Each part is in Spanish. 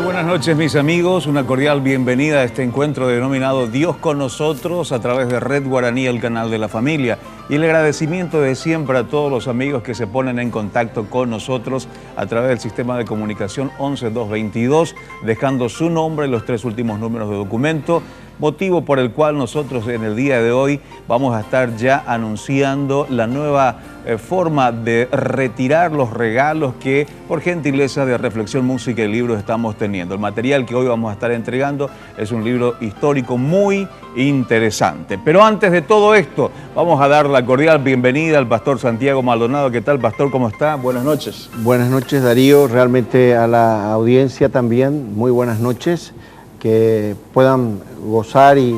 Buenas noches, mis amigos, una cordial bienvenida a este encuentro denominado Dios con nosotros a través de Red Guaraní, el canal de la familia, y el agradecimiento de siempre a todos los amigos que se ponen en contacto con nosotros a través del sistema de comunicación 11222, dejando su nombre y los 3 últimos números de documento, motivo por el cual nosotros en el día de hoy vamos a estar ya anunciando la nueva forma de retirar los regalos que por gentileza de Reflexión, Música y Libros estamos teniendo. El material que hoy vamos a estar entregando es un libro histórico muy interesante. Pero antes de todo esto, vamos a dar la cordial bienvenida al pastor Santiago Maldonado. ¿Qué tal, pastor? ¿Cómo está? Buenas noches. Buenas noches, Darío. Realmente a la audiencia también, muy buenas noches. Que puedan gozar y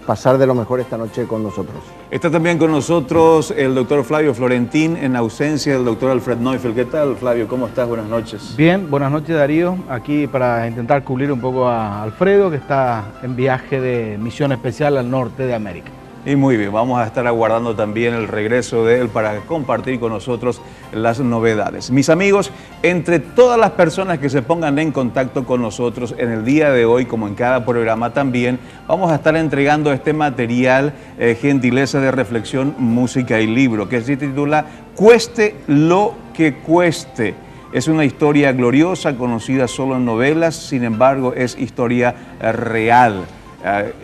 pasar de lo mejor esta noche con nosotros. Está también con nosotros el doctor Flavio Florentín en ausencia del doctor Alfred Neufeld. ¿Qué tal, Flavio? ¿Cómo estás? Buenas noches. Bien, buenas noches, Darío. Aquí para intentar cubrir un poco a Alfredo, que está en viaje de misión especial al norte de América. Y muy bien, vamos a estar aguardando también el regreso de él para compartir con nosotros las novedades. Mis amigos, entre todas las personas que se pongan en contacto con nosotros en el día de hoy, como en cada programa también, vamos a estar entregando este material, gentileza de Reflexión, Música y Libro, que se titula Cueste lo que cueste. Es una historia gloriosa, conocida solo en novelas, sin embargo es historia real.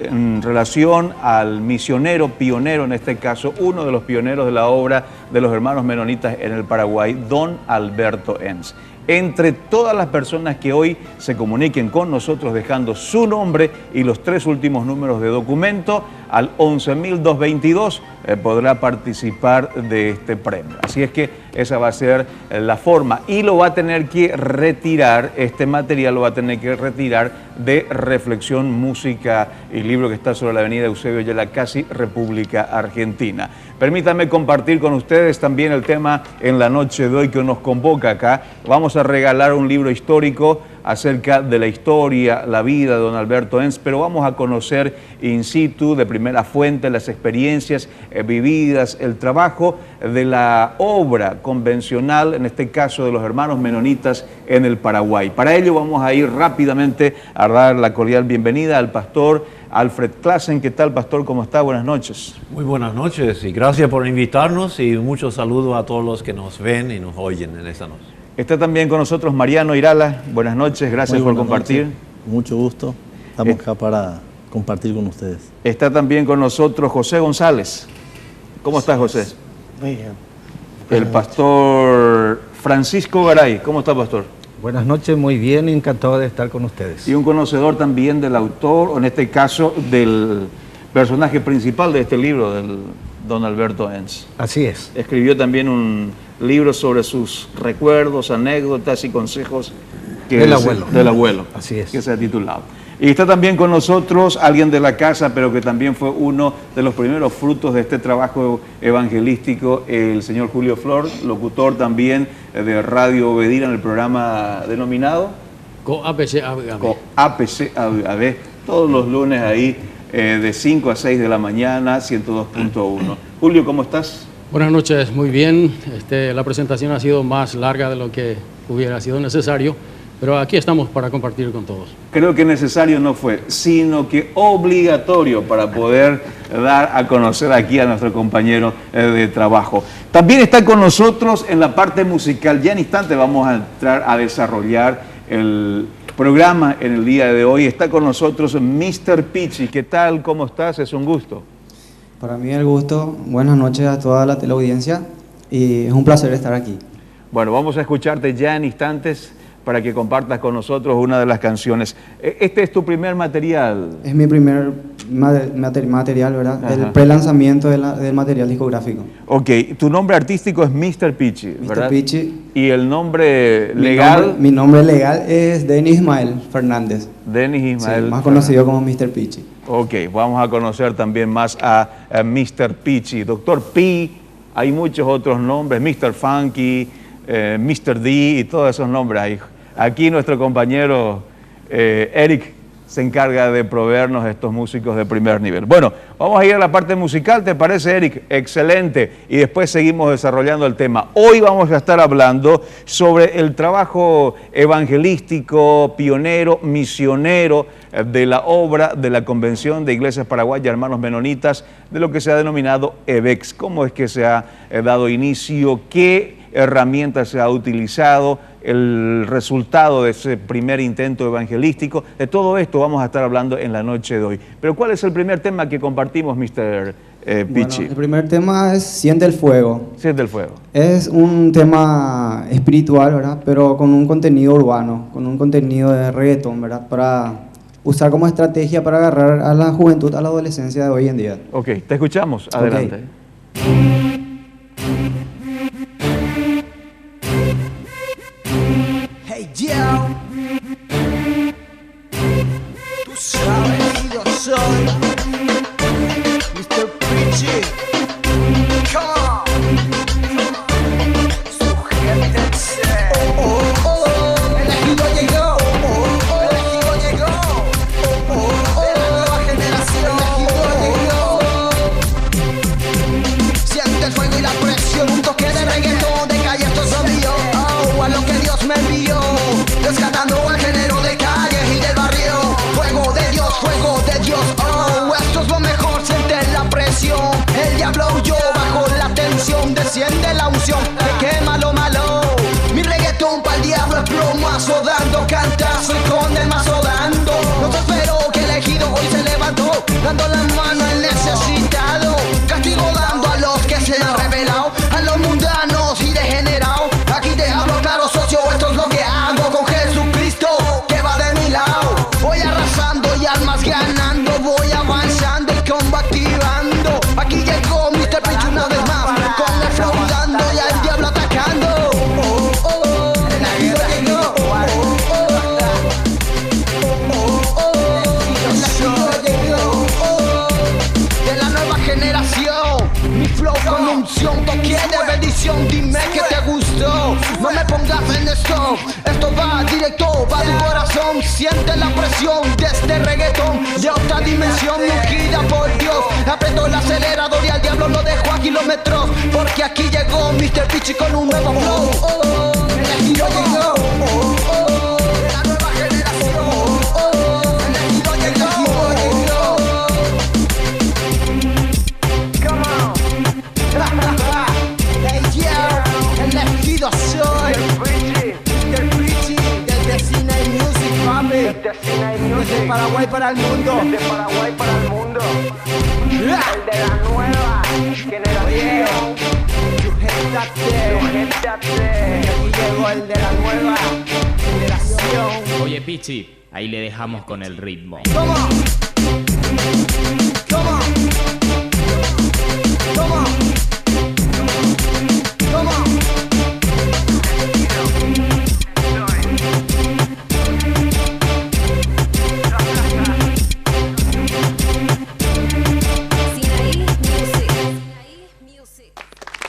En relación al misionero pionero, en este caso, uno de los pioneros de la obra de los hermanos menonitas en el Paraguay, don Alberto Enns. Entre todas las personas que hoy se comuniquen con nosotros dejando su nombre y los 3 últimos números de documento, al 11.222 podrá participar de este premio. Así es que esa va a ser la forma y lo va a tener que retirar, este material lo va a tener que retirar de Reflexión, Música y Libro, que está sobre la avenida Eusebio Yela, casi República Argentina. Permítanme compartir con ustedes también el tema en la noche de hoy que nos convoca acá. Vamos a regalar un libro histórico acerca de la historia, la vida de don Alberto Enns, pero vamos a conocer in situ, de primera fuente, las experiencias vividas, el trabajo de la obra convencional, en este caso de los hermanos menonitas en el Paraguay. Para ello vamos a ir rápidamente a dar la cordial bienvenida al pastor Alfred Klassen. ¿Qué tal, pastor? ¿Cómo está? Buenas noches. Muy buenas noches y gracias por invitarnos y muchos saludos a todos los que nos ven y nos oyen en esta noche. Está también con nosotros Mariano Irala. Buenas noches, gracias por compartir. Noches. Mucho gusto. Estamos acá para compartir con ustedes. Está también con nosotros José González. ¿Cómo estás, José? Muy bien. El pastor Francisco Garay. ¿Cómo está, pastor? Buenas noches, muy bien, encantado de estar con ustedes. Y un conocedor también del autor, o en este caso del personaje principal de este libro, del don Alberto Enns. Así es. Escribió también un libro sobre sus recuerdos, anécdotas y consejos del abuelo. Del abuelo. Así es. Que se ha titulado. Y está también con nosotros alguien de la casa, pero que también fue uno de los primeros frutos de este trabajo evangelístico, el señor Julio Flor, locutor también de Radio Obedira en el programa denominado APC AB, todos los lunes ahí de 5 a 6 de la mañana, 102.1. Julio, ¿cómo estás? Buenas noches, muy bien. La presentación ha sido más larga de lo que hubiera sido necesario, pero aquí estamos para compartir con todos. Creo que necesario no fue, sino que obligatorio para poder dar a conocer aquí a nuestro compañero de trabajo. También está con nosotros en la parte musical. Ya en instante vamos a entrar a desarrollar el programa en el día de hoy. Está con nosotros Mr. Pichi. ¿Qué tal? ¿Cómo estás? Es un gusto. Para mí el gusto. Buenas noches a toda la teleaudiencia y es un placer estar aquí. Bueno, vamos a escucharte ya en instantes para que compartas con nosotros una de las canciones. ¿Este es tu primer material? Es mi primer material, ¿verdad? Ajá. El pre-lanzamiento del material discográfico. Ok, tu nombre artístico es Mr. Pichi, ¿verdad? Mr. Pichi. ¿Y el nombre legal? Mi nombre legal es Denis Ismael Fernández. Denis Ismael. Sí, más conocido como Mr. Pichi. Ok, vamos a conocer también más a Mr. Pichi. Doctor P, hay muchos otros nombres, Mr. Funky, Mr. D y todos esos nombres hay. Aquí nuestro compañero Eric se encarga de proveernos estos músicos de primer nivel. Bueno, vamos a ir a la parte musical, ¿te parece, Eric? Excelente. Y después seguimos desarrollando el tema. Hoy vamos a estar hablando sobre el trabajo evangelístico, pionero, misionero de la obra de la Convención de Iglesias Paraguayas Hermanos Menonitas, de lo que se ha denominado EVEX. ¿Cómo es que se ha dado inicio? ¿Qué herramientas se ha utilizado? El resultado de ese primer intento evangelístico. De todo esto vamos a estar hablando en la noche de hoy. Pero ¿cuál es el primer tema que compartimos, Mr. Pichi? Bueno, el primer tema es Siente el Fuego. Siente el Fuego. Es un tema espiritual, ¿verdad? Pero con un contenido urbano, con un contenido de reggaetón, ¿verdad? Para usar como estrategia para agarrar a la juventud, a la adolescencia de hoy en día. Ok, te escuchamos. Adelante. Hey, yo. Tú sabes, yo soy Mr. Pichi. Come on. Sujétense. Oh, oh, oh. El ejido llegó. Oh, oh. El ejido llegó. Oh, oh, oh. De la nueva generación. El ejido llegó. Siente el fuego y la presión. Un toque de reggaetón, de calle, esto es mío. Oh, a lo que Dios me envió. Rescatando el género de calle y del barrio. Fuego de Dios, oh, esto es lo mejor, siente la presión. El diablo huyó bajo la tensión, desciende la unción, te quema lo malo. Mi reggaetón pa'l diablo es plomazo, dando cantazo y con el mazo dando. No te espero que el elegido hoy se levantó, dando la mano al necesitado. Castigo dando a los que se han rebelado, a los mundanos y degenerados. Aquí te hablo claro, socio, esto es lo que hago con Jesucristo que va de mi lado. Voy arrasando y almas ganando, voy avanzando y combo activando. Aquí llegó Mr. Pichi una vez más, con el flow dando y al diablo atacando. Oh, oh, oh, el ejido llegó. Oh, oh, oh, oh, oh, el ejido llegó. Oh, de la nueva generación, mi flow con unción, toque de bendición, dime que te gustó. No me pongas en esto va directo, va tu corazón. Siente la presión de este reggaetón, de otra dimensión, ungida por Dios. Apretó el acelerador y al diablo lo dejó a kilómetros, porque aquí llegó Mr. Pichi con un nuevo flow. Oh, oh, el ejido llegó. Oh, oh, de la nueva generación. Oh, oh, el ejido llegó. Come on. Hey, yo, el elegido soy Mr. Pichi, desde Cine y Music, papi. Desde Paraguay para el mundo. Desde Paraguay para el mundo. El de la nueva generación. Sujétate. Aquí llegó el de la nueva generación. Oye, Pichi, ahí le dejamos con el ritmo. Come on. Come on. Come on. Come on.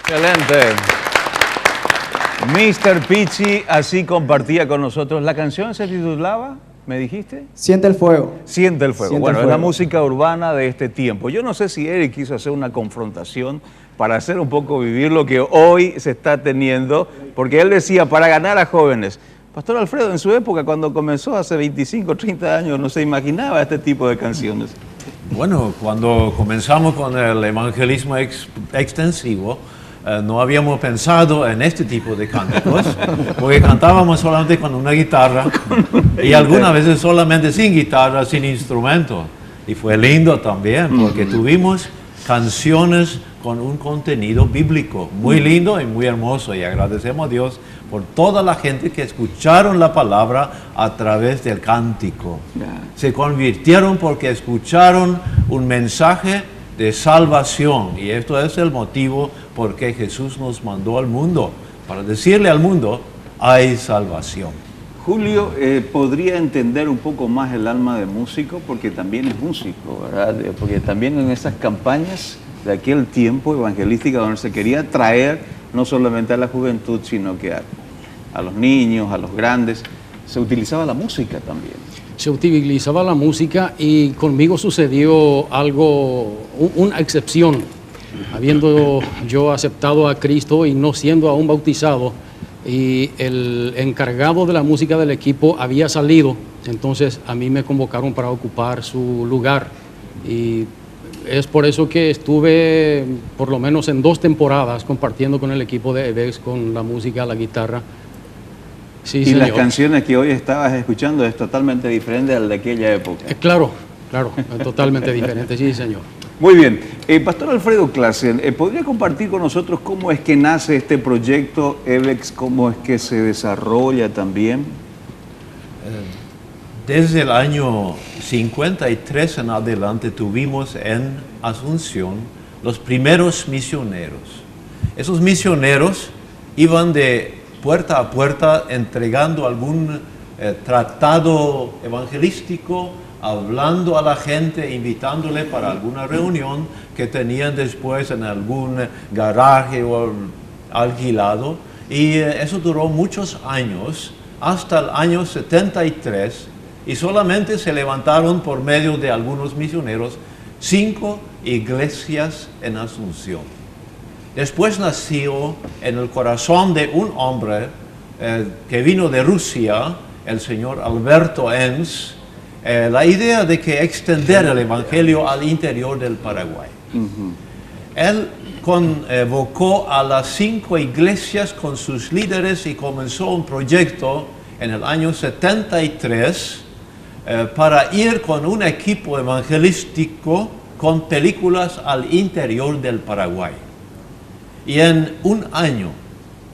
Excelente. Mr. Pichi así compartía con nosotros. ¿La canción se titulaba, me dijiste? Siente el fuego. Siente el fuego. Siente Bueno, el es la fuego. música urbana de este tiempo. Yo no sé si Eric quiso hacer una confrontación para hacer un poco vivir lo que hoy se está teniendo, porque él decía, para ganar a jóvenes. Pastor Alfredo, en su época, cuando comenzó hace 25, 30 años, no se imaginaba este tipo de canciones. Bueno, cuando comenzamos con el evangelismo extensivo, no habíamos pensado en este tipo de cánticos, porque cantábamos solamente con una guitarra y algunas veces solamente sin guitarra, sin instrumento. Y fue lindo también, porque tuvimos canciones con un contenido bíblico muy lindo y muy hermoso, y agradecemos a Dios por toda la gente que escucharon la palabra a través del cántico. Se convirtieron porque escucharon un mensaje de salvación, y esto es el motivo por qué Jesús nos mandó al mundo, para decirle al mundo, hay salvación. Julio, ¿podría entender un poco más el alma de músico? Porque también es músico, ¿verdad? Porque también en esas campañas de aquel tiempo evangelística donde se quería traer no solamente a la juventud, sino que a los niños, a los grandes, se utilizaba la música también. Se utilizaba la música, y conmigo sucedió algo, una excepción. Habiendo yo aceptado a Cristo y no siendo aún bautizado, y el encargado de la música del equipo había salido, entonces a mí me convocaron para ocupar su lugar, y es por eso que estuve por lo menos en 2 temporadas compartiendo con el equipo de EVEX con la música, la guitarra. Sí, y señor. Las canciones que hoy estabas escuchando es totalmente diferente al de aquella época. Claro, totalmente diferente, sí, señor. Muy bien. Pastor Alfredo Clasen, ¿podría compartir con nosotros cómo es que nace este proyecto EVEX, cómo es que se desarrolla también? Desde el año 53 en adelante tuvimos en Asunción los primeros misioneros. Esos misioneros iban de puerta a puerta entregando algún tratado evangelístico, hablando a la gente, invitándole para alguna reunión que tenían después en algún garaje o alquilado. Y eso duró muchos años, hasta el año 73, y solamente se levantaron por medio de algunos misioneros 5 iglesias en Asunción. Después nació en el corazón de un hombre que vino de Rusia, el señor Alberto Enns, la idea de que extender el evangelio al interior del Paraguay. Él convocó a las 5 iglesias con sus líderes y comenzó un proyecto en el año 73 para ir con un equipo evangelístico con películas al interior del Paraguay. Y en un año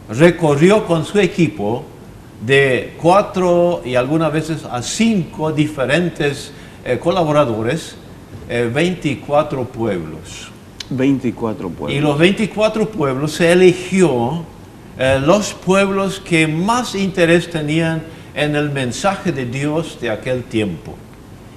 recorrió con su equipo de 4 y algunas veces a 5 diferentes colaboradores, 24 pueblos. 24 pueblos. Y los 24 pueblos se eligió los pueblos que más interés tenían en el mensaje de Dios de aquel tiempo.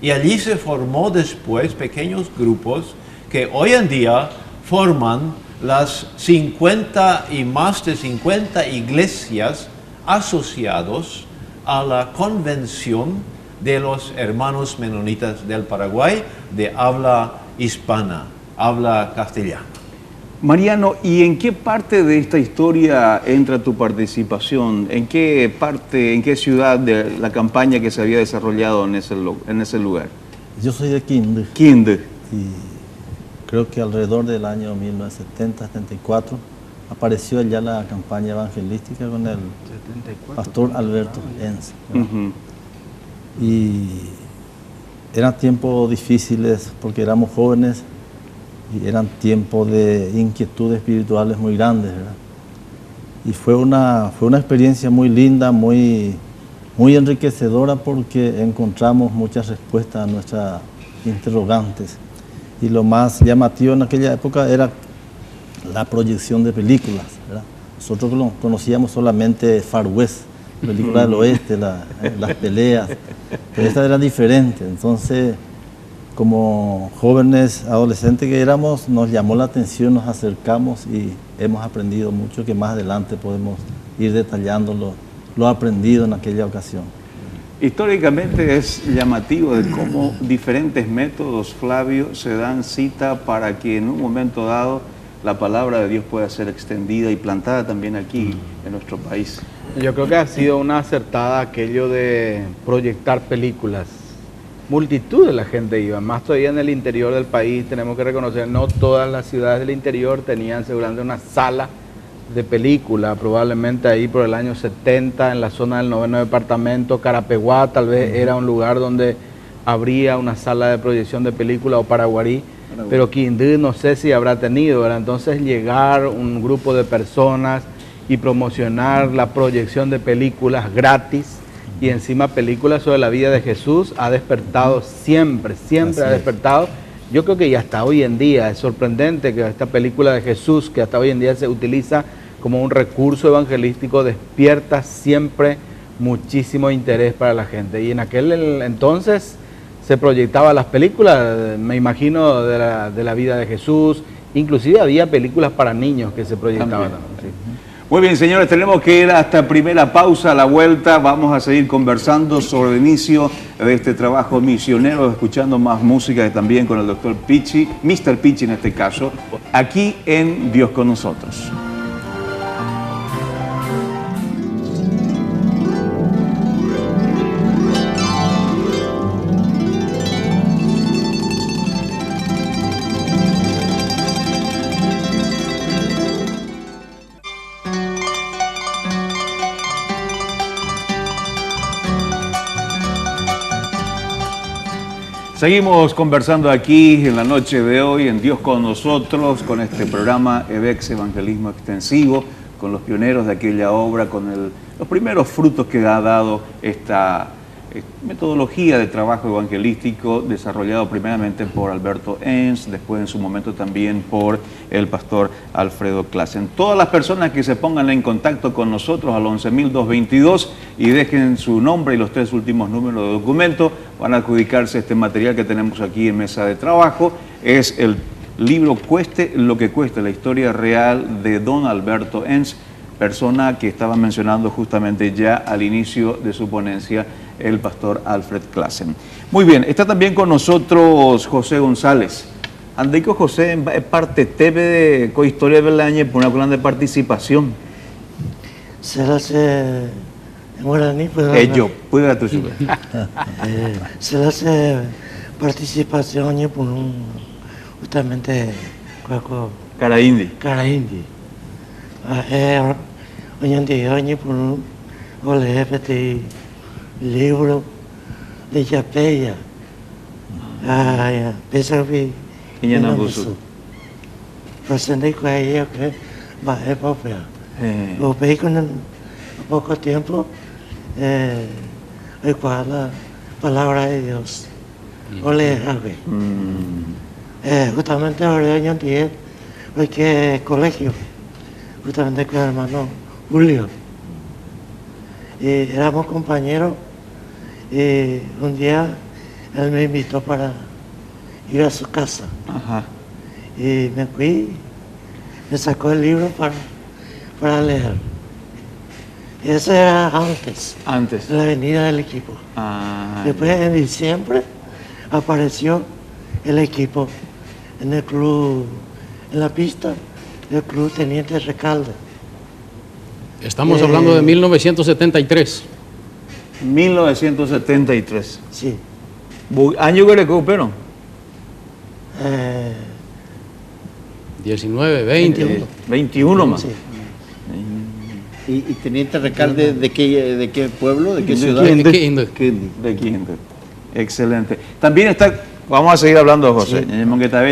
Y allí se formó después pequeños grupos que hoy en día forman las 50 y más de 50 iglesias asociados a la Convención de los Hermanos Menonitas del Paraguay de habla hispana, habla castellana. Mariano, ¿y en qué parte de esta historia entra tu participación? ¿En qué parte, en qué ciudad de la campaña que se había desarrollado en ese lugar? Yo soy de Quinde. Quinde. Y creo que alrededor del año 1970-74 apareció ya la campaña evangelística con el 74, pastor Alberto Enns. Y eran tiempos difíciles porque éramos jóvenes y eran tiempos de inquietudes espirituales muy grandes, ¿verdad? Y fue una experiencia muy linda, muy enriquecedora, porque encontramos muchas respuestas a nuestras interrogantes. Y lo más llamativo en aquella época era la proyección de películas, ¿verdad? Nosotros conocíamos solamente Far West, películas del oeste, las peleas, pero esta era diferente. Entonces, como jóvenes, adolescentes que éramos, nos llamó la atención, nos acercamos y hemos aprendido mucho, que más adelante podemos ir detallando lo aprendido en aquella ocasión. Históricamente es llamativo de cómo diferentes métodos, Flavio, se dan cita para que en un momento dado la palabra de Dios pueda ser extendida y plantada también aquí en nuestro país. Yo creo que ha sido una acertada aquello de proyectar películas. Multitud de la gente iba, más todavía en el interior del país. Tenemos que reconocer, no todas las ciudades del interior tenían seguramente una sala de película, probablemente ahí por el año 70, en la zona del 9º departamento, Carapeguá tal vez era un lugar donde habría una sala de proyección de película, o Paraguarí. pero Quindío no sé si habrá tenido, ¿verdad? Entonces llegar un grupo de personas y promocionar la proyección de películas gratis y encima películas sobre la vida de Jesús ha despertado siempre ha despertado. Yo creo que ya hasta hoy en día es sorprendente que esta película de Jesús, que hasta hoy en día se utiliza como un recurso evangelístico, despierta siempre muchísimo interés para la gente. Y en aquel entonces se proyectaban las películas, me imagino, de la vida de Jesús. Inclusive había películas para niños que se proyectaban también. Sí. Muy bien, señores, tenemos que ir hasta primera pausa. A la vuelta vamos a seguir conversando sobre el inicio de este trabajo misionero, escuchando más música también con el doctor Pichi, Mr. Pichi en este caso, aquí en Dios con nosotros. Seguimos conversando aquí en la noche de hoy en Dios con nosotros, con este programa EVEX Evangelismo Extensivo, con los pioneros de aquella obra, con los primeros frutos que ha dado esta metodología de trabajo evangelístico desarrollado primeramente por Alberto Enns, después en su momento también por el pastor Alfredo Klassen. Todas las personas que se pongan en contacto con nosotros al 11.222 y dejen su nombre y los 3 últimos números de documento, van a adjudicarse este material que tenemos aquí en mesa de trabajo. Es el libro Cueste lo que cueste, la historia real de don Alberto Enns, persona que estaba mencionando justamente ya al inicio de su ponencia el pastor Alfred Klassen. Muy bien, está también con nosotros José González. Andico José es parte TV de Cohistoria del Año por una plan de participación. Se la hace en guaraní, pues. Yo, puede tu ciudad. Se la hace participación por un justamente Cara Indi. Cara Indi. Hoy en día por un olé libro de Yapella. Pesa que Iñanabusu. Presente con ella que va a propia. Lo veis con poco tiempo recuerda la palabra de Dios. Ole, justamente ahora hoy en día porque colegio justamente con el hermano Julio. Y éramos compañeros y un día él me invitó para ir a su casa. Ajá. Y me fui, me sacó el libro para leer. Y eso era antes de la venida del equipo. Después en diciembre apareció el equipo en el club, en la pista del club Teniente Recalde. Estamos hablando de 1973. 1973. Sí. ¿Año que recuperó? 19, 20. 21 más. Sí. ¿Y Teniente Recalde de qué pueblo, de qué ciudad? De Quindío. De Quindío. Excelente. También está, vamos a seguir hablando de José.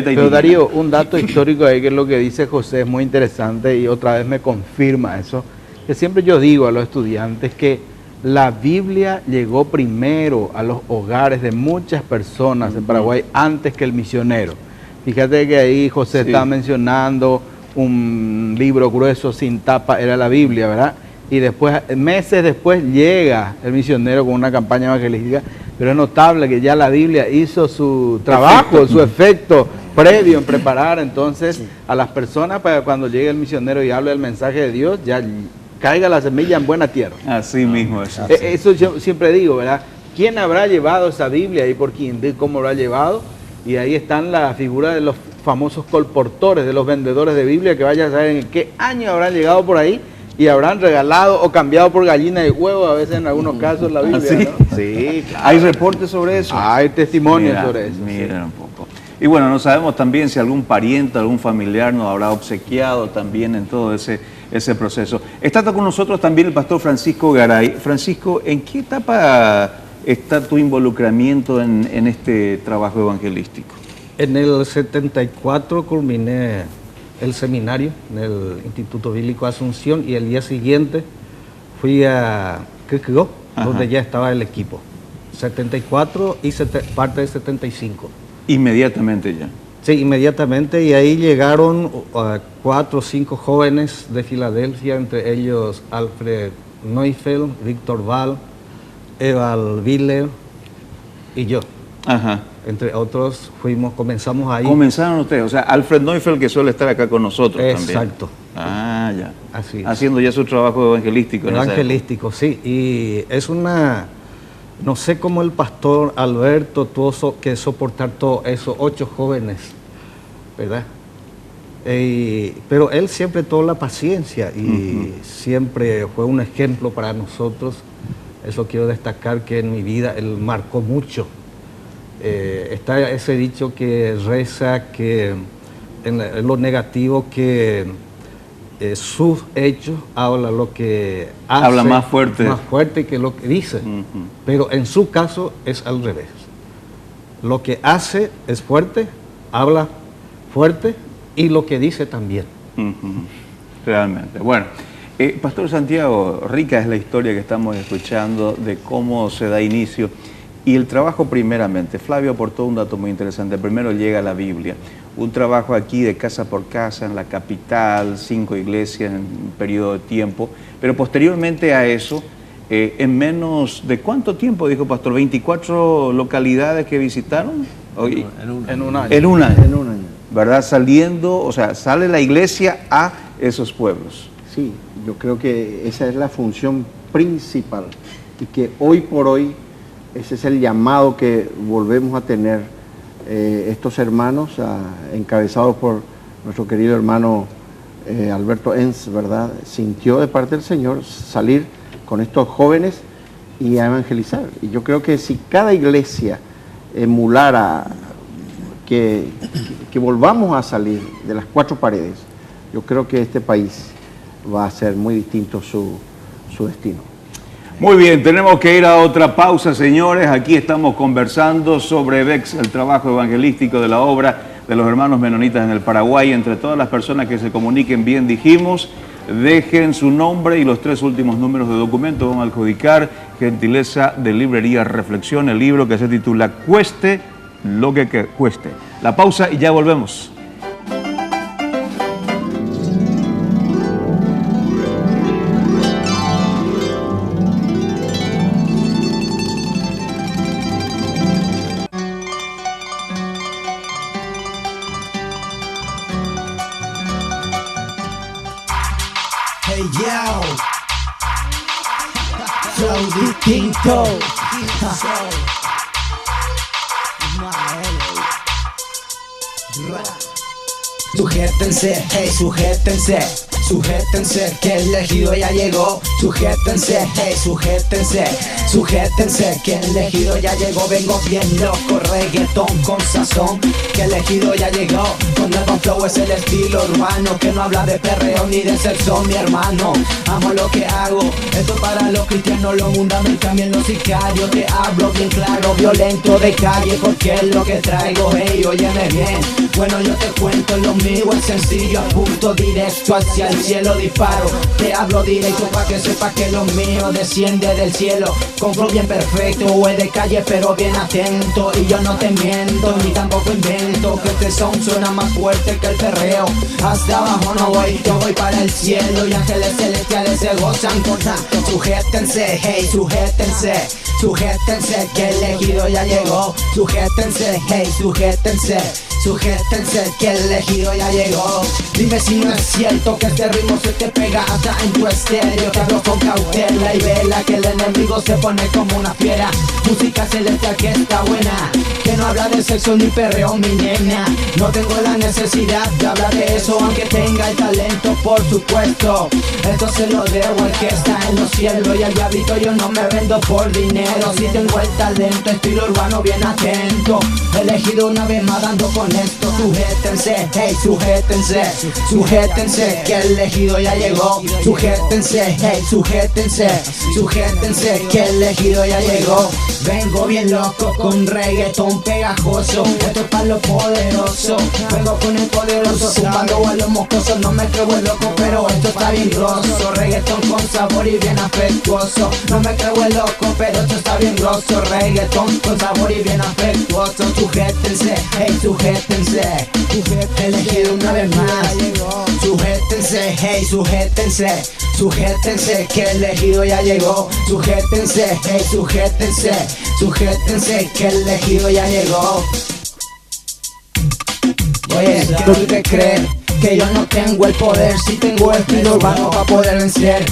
Pero Darío, un dato histórico ahí que es lo que dice José, es muy interesante y otra vez me confirma eso, que siempre yo digo a los estudiantes que la Biblia llegó primero a los hogares de muchas personas en Paraguay antes que el misionero. Fíjate que ahí José está mencionando un libro grueso sin tapa, era la Biblia, ¿verdad? Y después, meses después, llega el misionero con una campaña evangelística, pero es notable que ya la Biblia hizo su trabajo, su efecto previo en preparar entonces a las personas para cuando llegue el misionero y hable del mensaje de Dios, ya caiga la semilla en buena tierra. Así mismo es. Eso yo siempre digo, ¿verdad? ¿Quién habrá llevado esa Biblia y por quién, cómo lo ha llevado? Y ahí están la figura de los famosos colportores, de los vendedores de Biblia, que vaya a saber en qué año habrán llegado por ahí y habrán regalado o cambiado por gallina de huevo, a veces en algunos casos la Biblia, ¿Sí? ¿no? Sí, claro. ¿Hay reportes sobre eso? Hay testimonios sobre eso. Miren un poco. Y bueno, no sabemos también si algún pariente, algún familiar nos habrá obsequiado también en todo ese proceso. Está con nosotros también el pastor Francisco Garay. Francisco, ¿en qué etapa está tu involucramiento en este trabajo evangelístico? En el 74 culminé el seminario en el Instituto Bíblico Asunción y el día siguiente fui a Quequegó, donde ya estaba el equipo. 74 y parte de 75. Inmediatamente ya. Sí, inmediatamente, y ahí llegaron 4 o 5 jóvenes de Filadelfia, entre ellos Alfred Neufeld, Víctor Val, Eval Willer y yo. Ajá. Entre otros, comenzamos ahí. Comenzaron ustedes, o sea, Alfred Neufeld, que suele estar acá con nosotros también. Exacto. Ah, ya. Así es. Haciendo ya su trabajo evangelístico. Evangelístico, sí. Y es no sé cómo el pastor Alberto tuvo que soportar todos esos 8 jóvenes, ¿verdad? Pero él siempre tuvo la paciencia y siempre fue un ejemplo para nosotros. Eso quiero destacar, que en mi vida él marcó mucho. Está ese dicho que reza que en lo negativo que sus hechos habla lo que hace, habla más fuerte que lo que dice. Pero en su caso es al revés. Lo que hace es fuerte, habla fuerte, y lo que dice también. Realmente. Bueno, Pastor Santiago, rica es la historia que estamos escuchando de cómo se da inicio y el trabajo primeramente. Flavio aportó un dato muy interesante. Primero llega la Biblia. Un trabajo aquí de casa por casa en la capital, 5 iglesias en un periodo de tiempo, pero posteriormente a eso, en menos de ¿cuánto tiempo, dijo Pastor? 24 localidades que visitaron. En un año. En un año. ¿Verdad? Saliendo, o sea, sale la iglesia a esos pueblos. Sí, yo creo que esa es la función principal y que hoy por hoy ese es el llamado que volvemos a tener estos hermanos, encabezados por nuestro querido hermano Alberto Enz, ¿verdad? Sintió de parte del Señor salir con estos jóvenes y a evangelizar. Y yo creo que si cada iglesia emulara que volvamos a salir de las 4 paredes, yo creo que este país va a ser muy distinto su destino. Muy bien, tenemos que ir a otra pausa, señores. Aquí estamos conversando sobre VEX, el trabajo evangelístico de la obra de los hermanos menonitas en el Paraguay. Entre todas las personas que se comuniquen bien, dijimos, dejen su nombre y los 3 últimos números de documento. Vamos a adjudicar, gentileza de Librería Reflexión, el libro que se titula Cueste lo que cueste. La pausa y ya volvemos. Hey yo, flow distinto. Sujétense, hey, sujétense, sujétense, que el elegido ya llegó. Sujétense, hey, sujétense, sujétense, que el elegido ya llegó. Vengo bien loco, reggaetón con sazón, que el elegido ya llegó. Con Urban Flow es el estilo urbano, que no habla de perreo ni de sexo, mi hermano. Amo lo que hago, esto para los cristianos, los mundanos y también los sicarios. Te hablo bien claro, violento de calle, porque es lo que traigo, hey, óyeme bien. Bueno, yo te cuento, lo mío es sencillo, apunto directo hacia el cielo, disparo. Te hablo directo pa' que sepas que lo mío desciende del cielo. Con flow bien perfecto, o es de calle pero bien atento. Y yo no te miento, ni tampoco invento, que este sound suena más fuerte que el perreo. Hasta abajo no voy, yo voy para el cielo. Y ángeles celestiales se gozan con tanto. Sujétense, hey, sujétense, sujétense, que el elegido ya llegó. Sujétense, hey, sujétense, sujétense, que el elegido ya llegó. Dime si no es cierto que este ritmo se te pega hasta en tu estéreo. Te hablo con cautela y vela, que el enemigo se pone como una fiera. Música celestial que está buena, que no habla de sexo ni perreo, mi nena. No tengo la necesidad de hablar de eso, aunque tenga el talento, por supuesto. Esto se lo debo al que está en los cielos, y al diablito yo no me vendo por dinero. Si tengo el talento, estilo urbano bien atento. Elegido una vez más dando con con esto, sujétense, hey, sujétense, sujétense, que el elegido ya llegó. Sujétense, hey, sujétense, sujétense, que el elegido ya llegó. Vengo bien loco con reggaetón pegajoso, esto es para lo poderoso. Vengo con el poderoso, zumbando a los moscosos. No me creo el loco, pero esto está bien grosso. Reggaetón con sabor y bien afectuoso. No me creo el loco, pero esto está bien grosso. Reggaetón con sabor y bien afectuoso. Sujétense, hey, sujétense, elegido una vez más. Sujétense, hey, sujétense, sujétense, que el elegido ya llegó. Sujétense, hey, sujétense, sujétense, que el elegido ya llegó. Oye, ¿tú te crees que yo no tengo el poder? Si tengo estilo urbano para poder vencer.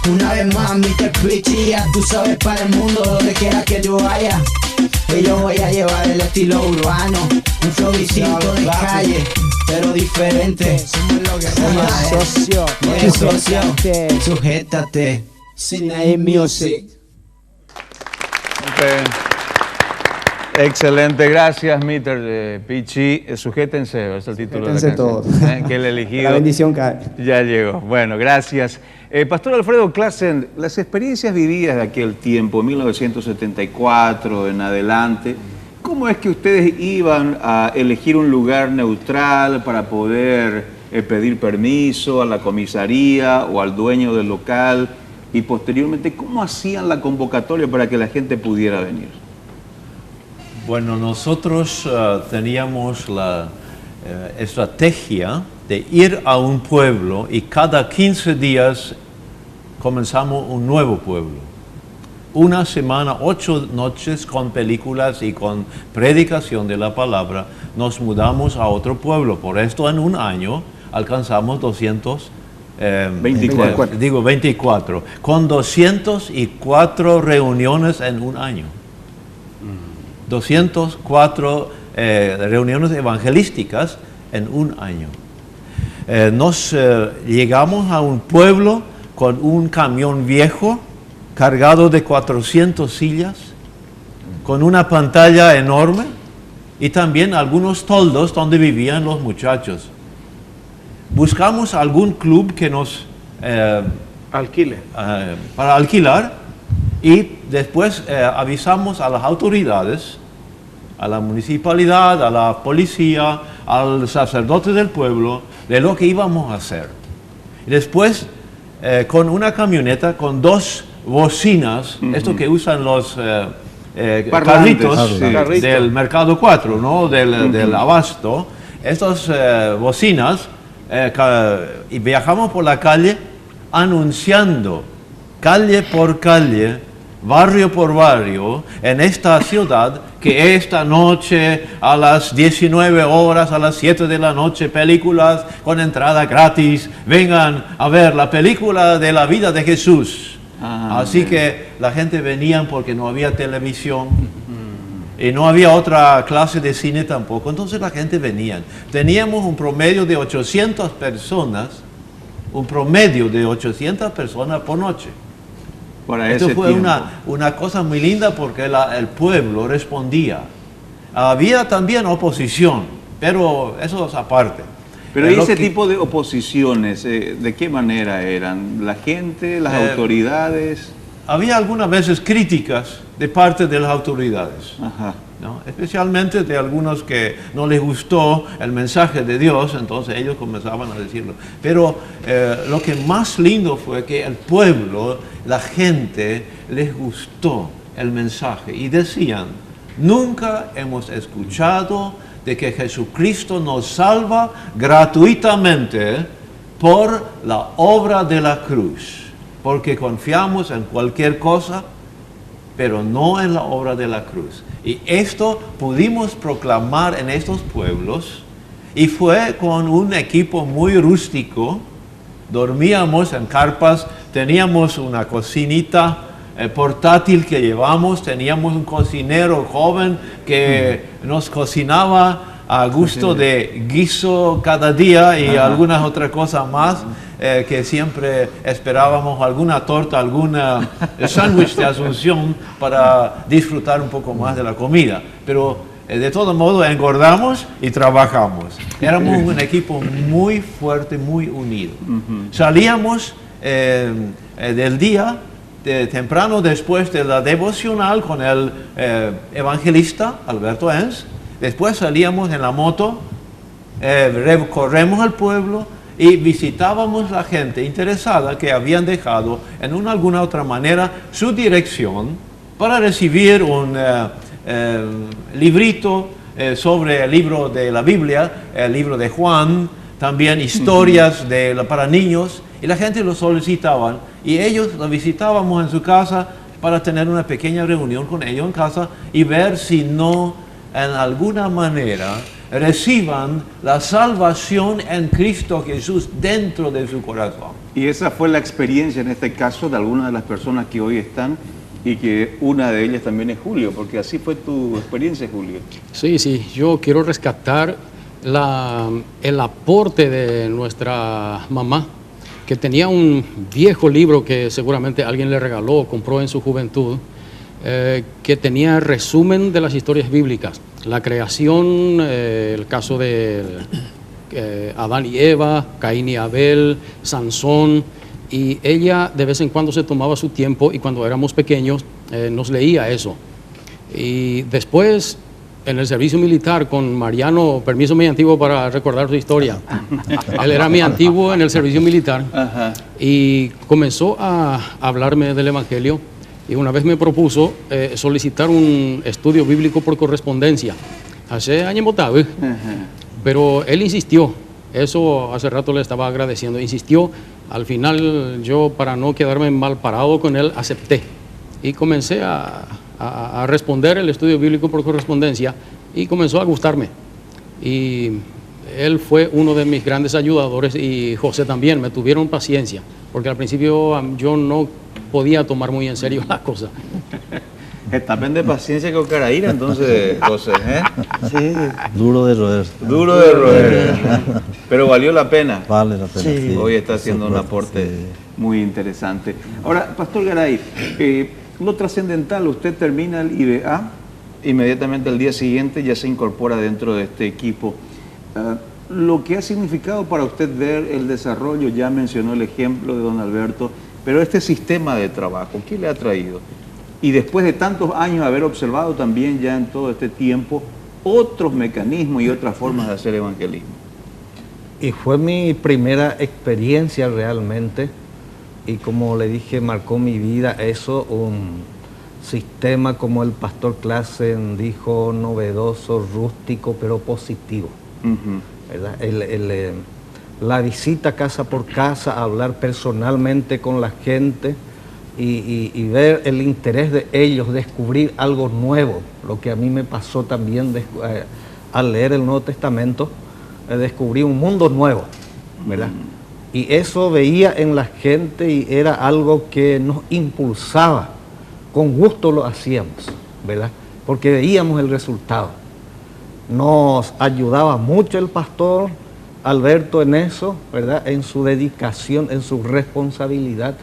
Una vez más, Mr. Pitchy, ya tú sabes, para el mundo, donde quiera que yo vaya. Y yo voy a llevar el estilo urbano, un flow distinto de calle, pero diferente. Somos socio, sujétate, Sinaí Music. Excelente, gracias, Mr. Pitchy. Sujétense, es el título de la canción. Todos. Que el elegido La bendición cae. ya llegó. Bueno, gracias. Pastor Alfredo Classen, las experiencias vividas de aquel tiempo, 1974 en adelante, ¿cómo es que ustedes iban a elegir un lugar neutral para poder pedir permiso a la comisaría o al dueño del local? Y posteriormente, ¿cómo hacían la convocatoria para que la gente pudiera venir? Bueno, nosotros teníamos la estrategia de ir a un pueblo y cada 15 días comenzamos un nuevo pueblo. Una semana, 8 noches con películas y con predicación de la palabra, nos mudamos a otro pueblo. Por esto en un año alcanzamos 24, con 204 reuniones en un año. 204 reuniones evangelísticas en un año. Llegamos a un pueblo con un camión viejo cargado de 400 sillas, con una pantalla enorme y también algunos toldos donde vivían los muchachos. Buscamos algún club que nos alquile para alquilar y después avisamos a las autoridades, a la municipalidad, a la policía, al sacerdote del pueblo, de lo que íbamos a hacer. Y después, con una camioneta, con 2 bocinas, esto que usan los carritos del Mercado 4, ¿no? del Abasto, estas bocinas, y viajamos por la calle anunciando, calle por calle, barrio por barrio, en esta ciudad, que esta noche a las 19 horas, a las 7 de la noche, películas con entrada gratis, vengan a ver la película de la vida de Jesús. Así que la gente venía porque no había televisión y no había otra clase de cine tampoco, entonces la gente venía. Teníamos un promedio de 800 personas, por noche. Esto fue una cosa muy linda porque el pueblo respondía. Había también oposición, pero eso es aparte. Pero ese tipo de oposiciones, ¿de qué manera eran? ¿La gente, las autoridades? Había algunas veces críticas de parte de las autoridades, ¿no? Especialmente de algunos que no les gustó el mensaje de Dios, entonces ellos comenzaban a decirlo. Pero lo que más lindo fue que el pueblo, la gente, les gustó el mensaje y decían, nunca hemos escuchado de que Jesucristo nos salva gratuitamente por la obra de la cruz, porque confiamos en cualquier cosa, pero no en la obra de la cruz. Y esto pudimos proclamar en estos pueblos, y fue con un equipo muy rústico. Dormíamos en carpas, teníamos una cocinita portátil que llevamos, teníamos un cocinero joven que nos cocinaba a gusto de guiso cada día y algunas otras cosas más, que siempre esperábamos alguna torta, alguna sándwich de Asunción para disfrutar un poco más de la comida. Pero de todo modo engordamos y trabajamos. Éramos un equipo muy fuerte, muy unido. Salíamos del día temprano después de la devocional con el evangelista Alberto Enns. Después salíamos en la moto, recorremos el pueblo y visitábamos la gente interesada que habían dejado en alguna otra manera su dirección para recibir un librito sobre el libro de la Biblia, el libro de Juan, también historias para niños, y la gente lo solicitaban y ellos lo visitábamos en su casa para tener una pequeña reunión con ellos en casa y ver si no en alguna manera reciban la salvación en Cristo Jesús dentro de su corazón. Y esa fue la experiencia en este caso de algunas de las personas que hoy están, y que una de ellas también es Julio, porque así fue tu experiencia, Julio. Sí, yo quiero rescatar el aporte de nuestra mamá, que tenía un viejo libro que seguramente alguien le regaló o compró en su juventud, que tenía resumen de las historias bíblicas, la creación, el caso de Adán y Eva, Caín y Abel, Sansón, y ella de vez en cuando se tomaba su tiempo y cuando éramos pequeños nos leía eso. Y después en el servicio militar con Mariano, permiso mi antiguo para recordar su historia, él era mi antiguo en el servicio militar. Ajá. Y comenzó a hablarme del Evangelio. Y una vez me propuso solicitar un estudio bíblico por correspondencia. Hace años votaba, pero él insistió. Eso hace rato le estaba agradeciendo. Insistió. Al final yo, para no quedarme mal parado con él, acepté. Y comencé a responder el estudio bíblico por correspondencia y comenzó a gustarme. Y él fue uno de mis grandes ayudadores y José también. Me tuvieron paciencia, porque al principio yo no podía tomar muy en serio la cosa. También de paciencia con Caraíra, entonces, José, ¿eh? Sí. Duro de roer. Duro de roer. Pero valió la pena. Vale la pena, sí. Hoy está haciendo un aporte muy interesante. Ahora, Pastor Garay, lo trascendental, usted termina el IBA, inmediatamente al día siguiente ya se incorpora dentro de este equipo. Lo que ha significado para usted ver el desarrollo, ya mencionó el ejemplo de don Alberto, pero este sistema de trabajo, ¿qué le ha traído? Y después de tantos años haber observado también ya en todo este tiempo otros mecanismos y otras formas de hacer evangelismo. Y fue mi primera experiencia realmente, y como le dije, marcó mi vida eso, un sistema como el pastor Classen dijo, novedoso, rústico, pero positivo. ¿Verdad? La visita casa por casa, hablar personalmente con la gente y ver el interés de ellos, descubrir algo nuevo, lo que a mí me pasó también al leer el Nuevo Testamento, descubrí un mundo nuevo, ¿verdad? Y eso veía en la gente y era algo que nos impulsaba, con gusto lo hacíamos, ¿verdad? Porque veíamos el resultado. Nos ayudaba mucho el pastor Alberto en eso, ¿verdad? En su dedicación, en su responsabilidad,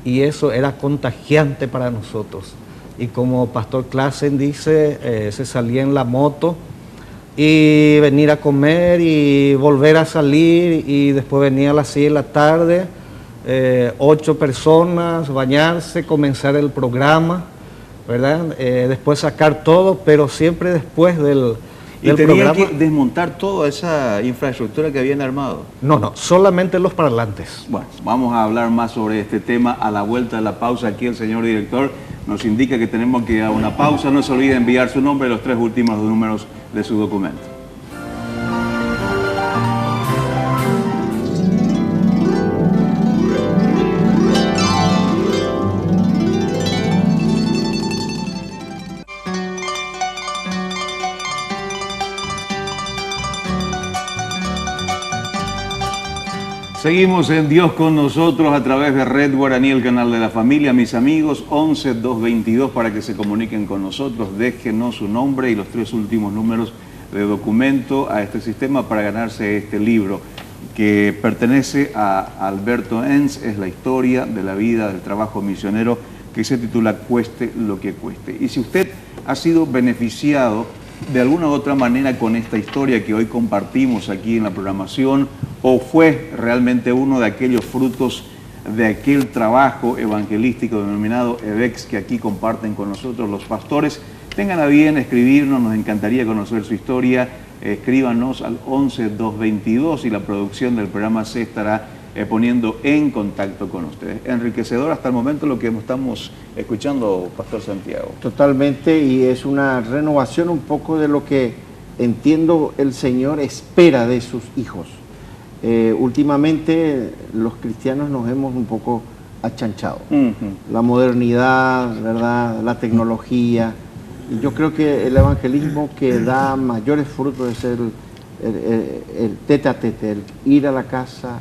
y eso era contagiante para nosotros. Y como pastor Classen dice, se salía en la moto y venir a comer y volver a salir, y después venía a las 6 de la tarde, 8 personas, bañarse, comenzar el programa, ¿verdad? Después sacar todo, pero siempre después del ¿Y tenían que desmontar toda esa infraestructura que habían armado? No, solamente los parlantes. Bueno, vamos a hablar más sobre este tema a la vuelta de la pausa. Aquí el señor director nos indica que tenemos que ir a una pausa. No se olvide enviar su nombre y los 3 últimos números de su documento. Seguimos en Dios con nosotros a través de Red Guaraní, el canal de la familia. Mis amigos, 11-222 para que se comuniquen con nosotros. Déjenos su nombre y los 3 últimos números de documento a este sistema para ganarse este libro que pertenece a Alberto Enns. Es la historia de la vida, del trabajo misionero, que se titula Cueste lo que cueste. Y si usted ha sido beneficiado de alguna u otra manera con esta historia que hoy compartimos aquí en la programación, o fue realmente uno de aquellos frutos de aquel trabajo evangelístico denominado EVEX que aquí comparten con nosotros los pastores? Tengan a bien escribirnos, nos encantaría conocer su historia. Escríbanos al 11-222 y la producción del programa se estará poniendo en contacto con ustedes. Enriquecedor hasta el momento lo que estamos escuchando, Pastor Santiago. Totalmente, y es una renovación un poco de lo que entiendo el Señor espera de sus hijos. Últimamente los cristianos nos hemos un poco achanchado. La modernidad, ¿verdad? La tecnología. Y yo creo que el evangelismo que da mayores frutos es el tete a tete, el ir a la casa,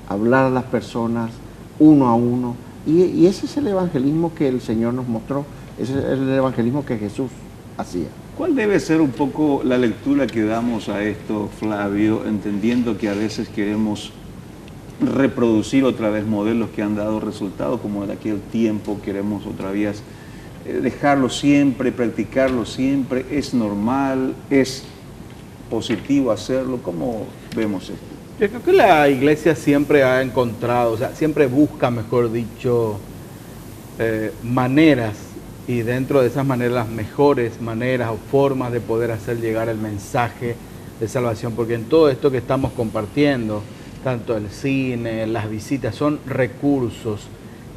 hablar a las personas uno a uno. Y ese es el evangelismo que el Señor nos mostró, ese es el evangelismo que Jesús hacía. ¿Cuál debe ser un poco la lectura que damos a esto, Flavio, entendiendo que a veces queremos reproducir otra vez modelos que han dado resultados, como en aquel tiempo queremos otra vez dejarlo siempre, practicarlo siempre? ¿Es normal? ¿Es positivo hacerlo? ¿Cómo vemos esto? Yo creo que la iglesia siempre ha encontrado, o sea, siempre busca, mejor dicho, maneras, y dentro de esas maneras, las mejores maneras o formas de poder hacer llegar el mensaje de salvación, porque en todo esto que estamos compartiendo, tanto el cine, las visitas, son recursos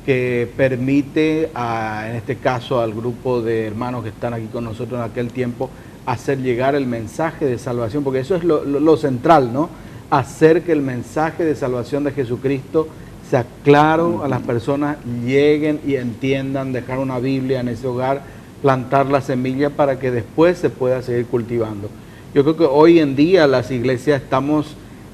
que permite, en este caso al grupo de hermanos que están aquí con nosotros en aquel tiempo, hacer llegar el mensaje de salvación, porque eso es lo central, ¿no? Hacer que el mensaje de salvación de Jesucristo sea claro a las personas, lleguen y entiendan, dejar una Biblia en ese hogar, plantar la semilla para que después se pueda seguir cultivando. Yo creo que hoy en día las iglesias estamos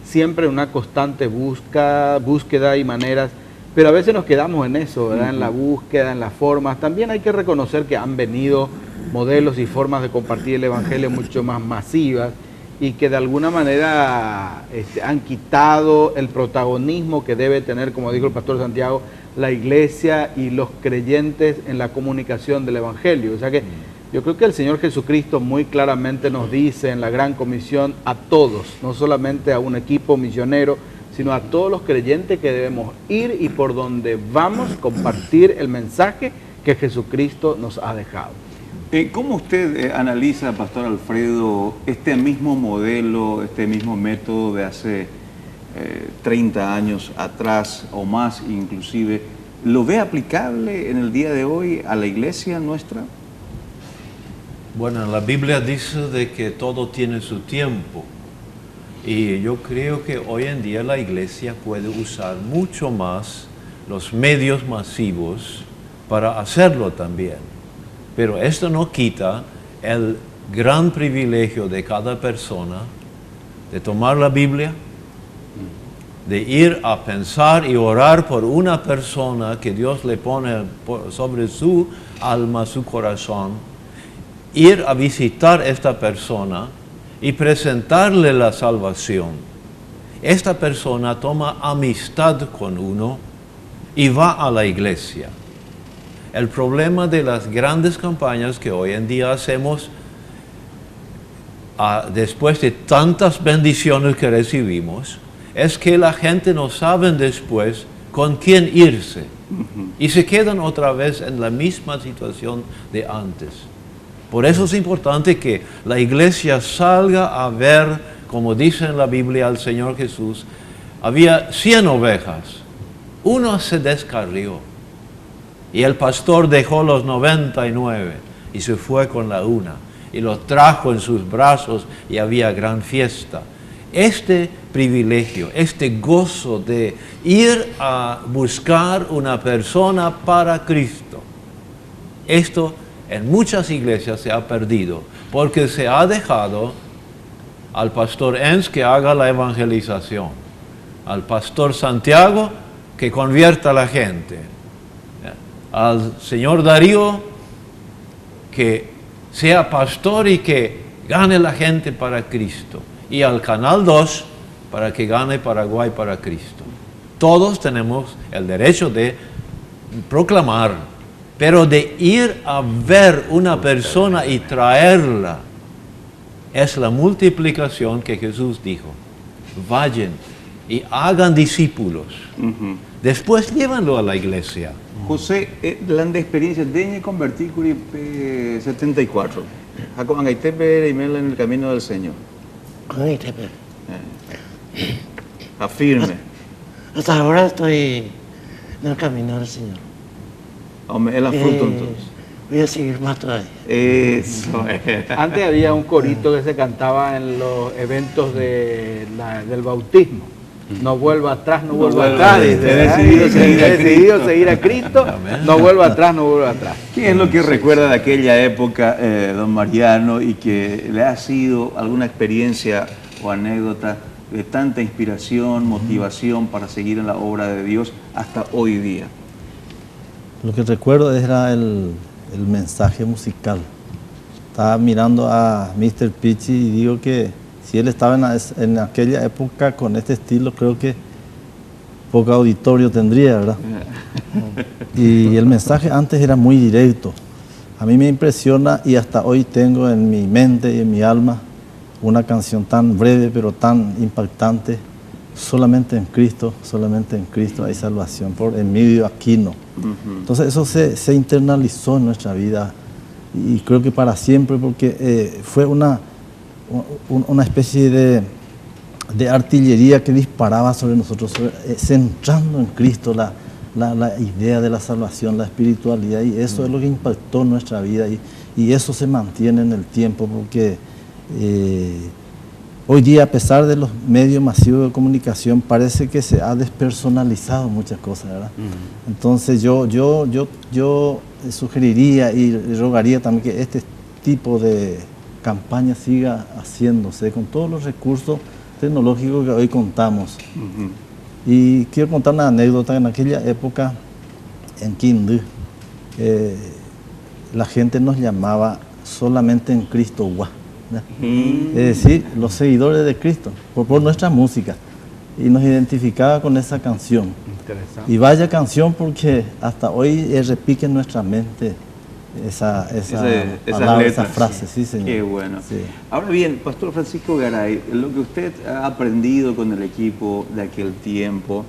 siempre en una constante búsqueda y maneras, pero a veces nos quedamos en eso, ¿verdad? En la búsqueda, en las formas. También hay que reconocer que han venido modelos y formas de compartir el evangelio mucho más masivas y que de alguna manera han quitado el protagonismo que debe tener, como dijo el pastor Santiago, la iglesia y los creyentes en la comunicación del evangelio. O sea que yo creo que el Señor Jesucristo muy claramente nos dice en la Gran Comisión a todos, no solamente a un equipo misionero, sino a todos los creyentes, que debemos ir y por donde vamos compartir el mensaje que Jesucristo nos ha dejado. ¿Cómo usted analiza, Pastor Alfredo, este mismo modelo, este mismo método de hace 30 años atrás o más inclusive? ¿Lo ve aplicable en el día de hoy a la iglesia nuestra? Bueno, la Biblia dice de que todo tiene su tiempo. Y yo creo que hoy en día la iglesia puede usar mucho más los medios masivos para hacerlo también. Pero esto no quita el gran privilegio de cada persona de tomar la Biblia, de ir a pensar y orar por una persona que Dios le pone sobre su alma, su corazón, ir a visitar a esta persona y presentarle la salvación. Esta persona toma amistad con uno y va a la iglesia. El problema de las grandes campañas que hoy en día hacemos, después de tantas bendiciones que recibimos, es que la gente no sabe después con quién irse. Y se quedan otra vez en la misma situación de antes. Por eso es importante que la iglesia salga a ver, como dice en la Biblia el Señor Jesús, había 100 ovejas, una se descarrió y el pastor dejó los 99 y se fue con la una y lo trajo en sus brazos y había gran fiesta. Este privilegio, este gozo de ir a buscar una persona para Cristo, esto en muchas iglesias se ha perdido, porque se ha dejado al pastor Enz que haga la evangelización, al pastor Santiago que convierta a la gente, al señor Darío que sea pastor y que gane la gente para Cristo, y al Canal 2 para que gane Paraguay para Cristo. Todos tenemos el derecho de proclamar, pero de ir a ver una persona y traerla es la multiplicación que Jesús dijo. Vayan y hagan discípulos. Después llévanlo a la iglesia. José, la experiencia de convertir Curi 74. Jacob Angaitepe y Mela en el camino del Señor. Angaitepe. Afirme. Hasta ahora estoy en el camino del Señor. Es la fruto entonces. Voy a seguir más todavía. Eso es. Antes había un corito que se cantaba en los eventos del bautismo. No vuelva atrás, no vuelva atrás. He decidido seguir a Cristo. No vuelva atrás, no vuelva atrás. ¿Qué es lo que recuerda de aquella época, don Mariano, y que le ha sido alguna experiencia o anécdota de tanta inspiración, motivación para seguir en la obra de Dios hasta hoy día? Lo que recuerdo era el mensaje musical. Estaba mirando a Mr. Pichi y digo que si él estaba en aquella época con este estilo, creo que poco auditorio tendría, ¿verdad? Y el mensaje antes era muy directo. A mí me impresiona y hasta hoy tengo en mi mente y en mi alma una canción tan breve pero tan impactante. Solamente en Cristo hay salvación, por Emilio Aquino. Entonces eso se internalizó en nuestra vida y creo que para siempre, porque fue una especie de artillería que disparaba sobre nosotros, centrando en Cristo la idea de la salvación, la espiritualidad, y eso es lo que impactó nuestra vida y eso se mantiene en el tiempo, porque hoy día, a pesar de los medios masivos de comunicación, parece que se ha despersonalizado muchas cosas, ¿verdad? Entonces yo sugeriría y rogaría también que este tipo de campaña siga haciéndose con todos los recursos tecnológicos que hoy contamos. Y quiero contar una anécdota. En aquella época, en Quindú, la gente nos llamaba solamente en Cristo Guá. Es decir, los seguidores de Cristo, por nuestra música, y nos identificaba con esa canción. Y vaya canción, porque hasta hoy repique en nuestra mente esa palabra, esa frase. Sí, señor. Qué bueno. Sí. Ahora bien, Pastor Francisco Garay, lo que usted ha aprendido con el equipo de aquel tiempo,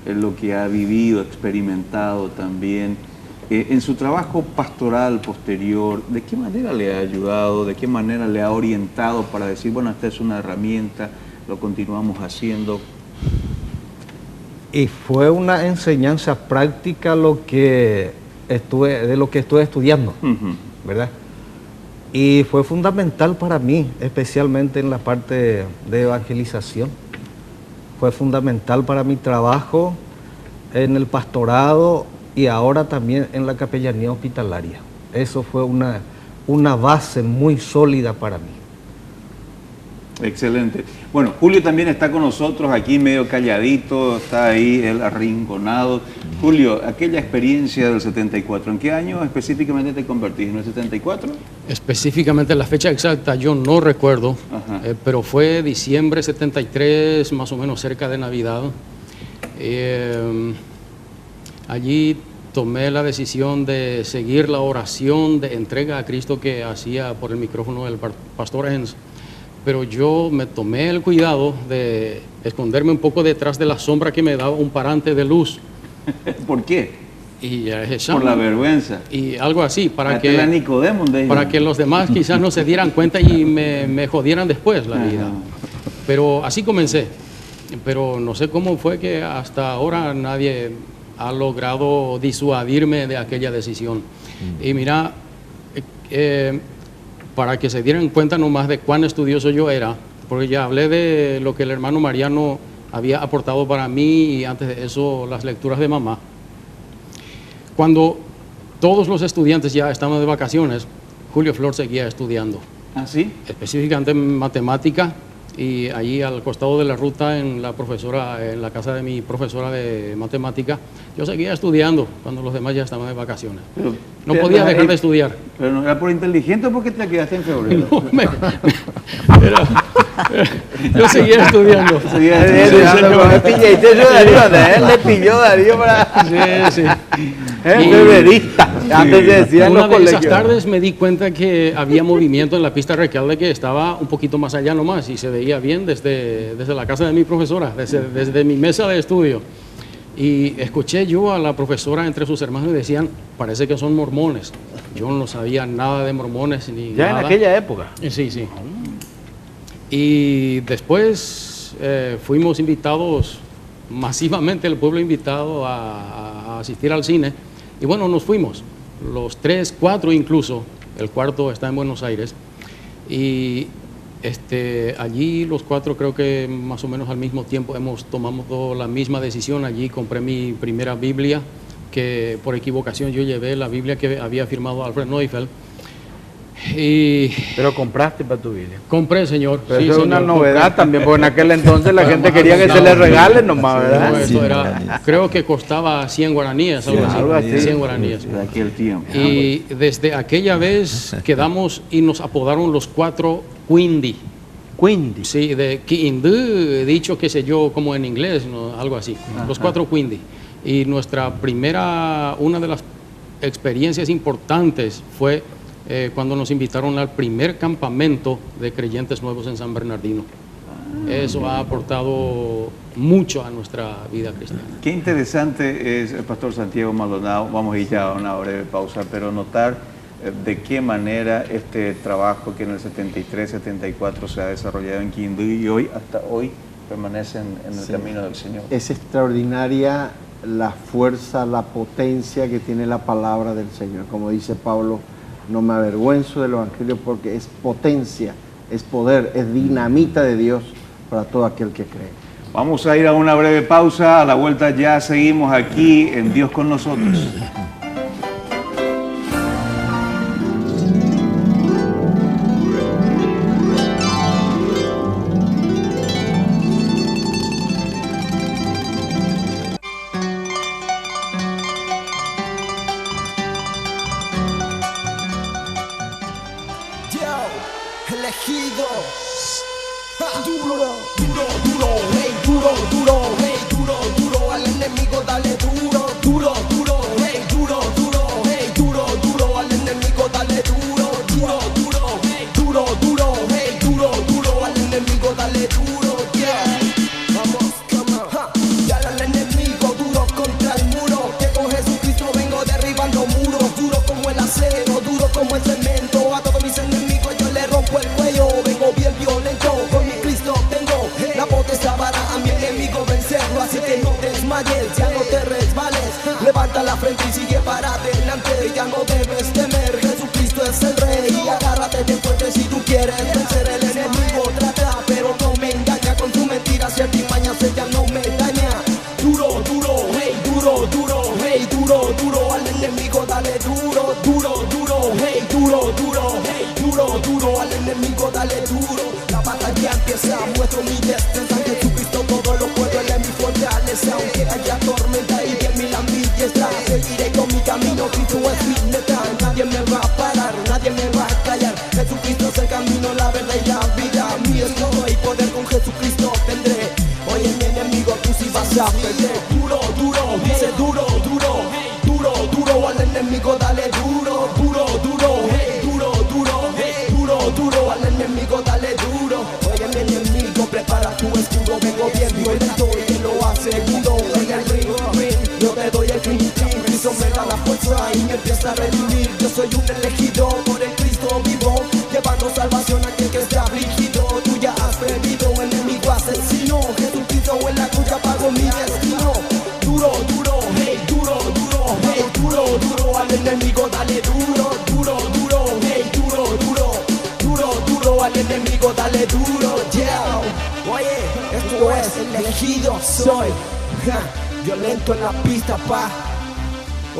lo que ha vivido, experimentado también, en su trabajo pastoral posterior, ¿de qué manera le ha ayudado? ¿De qué manera le ha orientado para decir, bueno, esta es una herramienta, lo continuamos haciendo? Y fue una enseñanza práctica de lo que estuve estudiando, ¿verdad? Y fue fundamental para mí, especialmente en la parte de evangelización. Fue fundamental para mi trabajo en el pastorado y ahora también en la capellanía hospitalaria. Eso fue una base muy sólida para mí. Excelente. Bueno, Julio también está con nosotros aquí medio calladito, está ahí él arrinconado. Julio, aquella experiencia del 74, ¿en qué año específicamente te convertiste? ¿En el 74? Específicamente la fecha exacta yo no recuerdo, pero fue diciembre 73, más o menos cerca de Navidad. Allí tomé la decisión de seguir la oración de entrega a Cristo que hacía por el micrófono del pastor Enz, pero yo me tomé el cuidado de esconderme un poco detrás de la sombra que me daba un parante de luz. ¿Por qué? Por la vergüenza. Y algo así, para que los demás quizás no se dieran cuenta y me jodieran después la vida. Pero así comencé. Pero no sé cómo fue que hasta ahora nadie ha logrado disuadirme de aquella decisión. Y mira, para que se dieran cuenta nomás de cuán estudioso yo era, porque ya hablé de lo que el hermano Mariano había aportado para mí y antes de eso las lecturas de mamá. Cuando todos los estudiantes ya estaban de vacaciones, Julio Flor seguía estudiando. ¿Ah, sí? Específicamente en matemática, y allí al costado de la ruta en la casa de mi profesora de matemática, yo seguía estudiando cuando los demás ya estaban de vacaciones. Pero, no podía dejar de estudiar. ¿Pero no era por inteligente o porque te quedaste en febrero? No, Yo seguía estudiando. Seguía estudiando con el pillete de Darío, él le pilló Darío para... Sí. Es beberista. Antes se decía en los una de colegios. esas tardes me di cuenta que había movimiento en la pista Recalde, que estaba un poquito más allá nomás y se veía bien desde la casa de mi profesora, desde mi mesa de estudio. Y escuché yo a la profesora entre sus hermanos y decían, parece que son mormones. Yo no sabía nada de mormones ni Ya nada. en aquella época. Sí. Y después fuimos invitados, masivamente el pueblo invitado a asistir al cine. Y bueno, nos fuimos, los 3, 4 incluso, el cuarto está en Buenos Aires. Y allí los 4 creo que más o menos al mismo tiempo tomamos la misma decisión. Allí compré mi primera Biblia, que por equivocación yo llevé la Biblia que había firmado Alfred Neufeld. Pero compraste para tu Biblia. Compré, señor. Pero Sí, eso es una señor, novedad compré. también, porque en aquel entonces la gente quería que se le regalen nomás, ¿verdad? No, eso era, creo que costaba 100 guaraníes, algo así. 100 guaraníes. De aquel tiempo. Y desde aquella vez quedamos y nos apodaron los 4 Quindi. Quindi. Sí, de Quindi, dicho qué sé yo, como en inglés, ¿no? Algo así. Los 4 Quindi. Y una de las experiencias importantes fue cuando nos invitaron al primer campamento de creyentes nuevos en San Bernardino. Eso ha aportado mucho a nuestra vida cristiana. Qué interesante es, el pastor Santiago Maldonado, vamos a ir ya a una breve pausa, pero notar de qué manera este trabajo que en el 73, 74 se ha desarrollado en Quindío y hoy, hasta hoy, permanece en el camino del Señor. Es extraordinaria la fuerza, la potencia que tiene la palabra del Señor. Como dice Pablo, no me avergüenzo del Evangelio porque es potencia, es poder, es dinamita de Dios para todo aquel que cree. Vamos a ir a una breve pausa, a la vuelta ya seguimos aquí en Dios con nosotros. Elegido, duro, hey, duro, al enemigo dale duro, hey, duro, al enemigo dale duro, hey, duro, al enemigo dale duro, yeah, vamos, come on, ya al enemigo duro contra el muro, que con Jesucristo vengo derribando muros, duro como el acero, duro como el cemento, a todos mis enemigos yo le rompo el cuello, vengo bien violento, con mi Cristo tengo la potestad para a mi enemigo vencerlo, así que no te desmayes, ya no te resbales, levanta la frente y sigue para adelante, ya no debes temer, Jesucristo es el rey, y agárrate de fuerte si tú quieres vencer el enemigo, trata, pero no me engaña con tu mentira, si artimañas ella no me daña, duro, hey, duro, al enemigo dale duro, hey, duro, al enemigo dale duro, la batalla empieza, muestro mi destreza, en Jesucristo todo lo puedo, él es mi fortaleza, aunque haya tormenta y 10.000 a mi diestra, seguiré con mi camino, Cristo es mi meta, nadie me va a parar, nadie me va a callar, Jesucristo es el camino, la verdad y la vida, mi escudo y poder con Jesucristo tendré, oye mi enemigo tú sí vas a perder, duro, dice duro, al enemigo dale duro, hey, duro, al enemigo dale duro, oye mi enemigo prepara tu escudo, vengo bien violento y te lo aseguro, en el ring, yo te doy el clean, Cristo me da la fuerza y me empieza a redimir, yo soy un elegido por el Cristo vivo, llevando salvación a aquel que está afligido, tú ya has perdido, enemigo asesino, Jesucristo en la cruz ya pagó mi destino, duro, hey, duro, al enemigo dale duro, hey, duro, al enemigo dale duro, yeah, oye, esto es elegido, soy, violento en la pista, pa,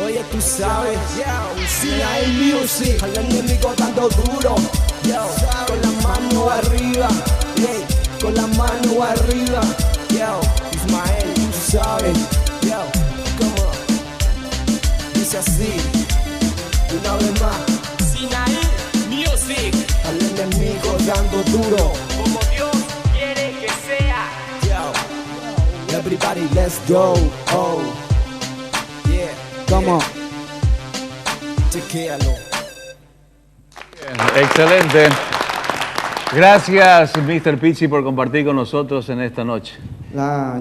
oye, tú sabes, CI Music, al enemigo dando duro, con la mano arriba, con la mano arriba, Ismael, tú sabes, come on, dice así, una vez más, Sinaí Music, al enemigo dando duro, como Dios Everybody, let's go. Oh, yeah. Come on. Chequéalo. Excelente. Gracias, Mr. Pizzi, por compartir con nosotros en esta noche.